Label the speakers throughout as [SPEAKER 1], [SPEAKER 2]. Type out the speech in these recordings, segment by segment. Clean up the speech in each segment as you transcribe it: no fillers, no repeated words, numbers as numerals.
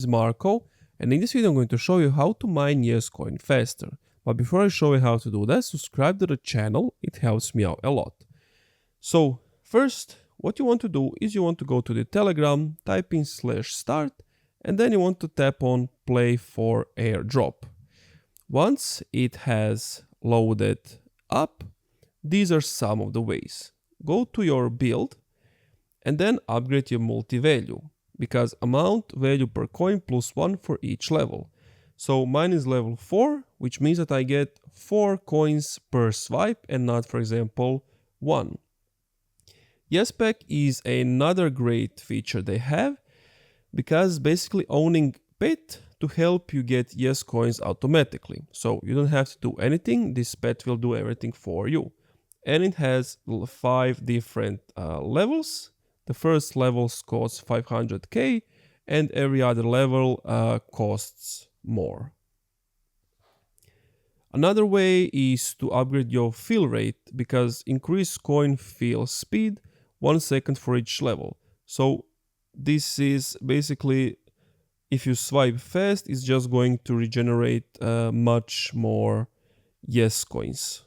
[SPEAKER 1] Is Marco, and in this video I'm going to show you how to mine YesCoin faster. But before I show you how to do that, subscribe to the channel, it helps me out a lot. So first, what you want to do is you want to go to the Telegram, type in /start, and then you want to tap on play for airdrop. Once it has loaded up, these are some of the ways. Go to your build and then upgrade your multi-value, because amount value per coin plus 1 for each level. So mine is level 4, which means that I get 4 coins per swipe and not, for example, 1. YesPack is another great feature they have, because basically owning pet to help you get YesCoins automatically. So you don't have to do anything, this pet will do everything for you. And it has 5 different levels. The first level costs 500k and every other level costs more. Another way is to upgrade your fill rate, because increase coin fill speed 1 second for each level. So this is basically, if you swipe fast, it's just going to regenerate much more YesCoins.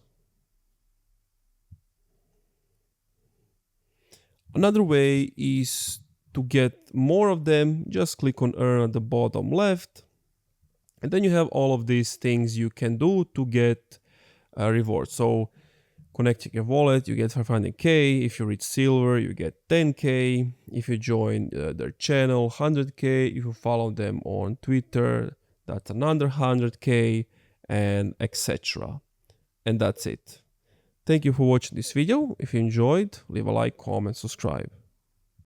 [SPEAKER 1] Another way is to get more of them, just click on earn at the bottom left, and then you have all of these things you can do to get a reward. So connecting your wallet, you get 500k, if you reach silver, you get 10k, if you join their channel, 100k, if you follow them on Twitter, that's another 100k, and etc. And that's it. Thank you for watching this video. If you enjoyed, leave a like, comment, subscribe.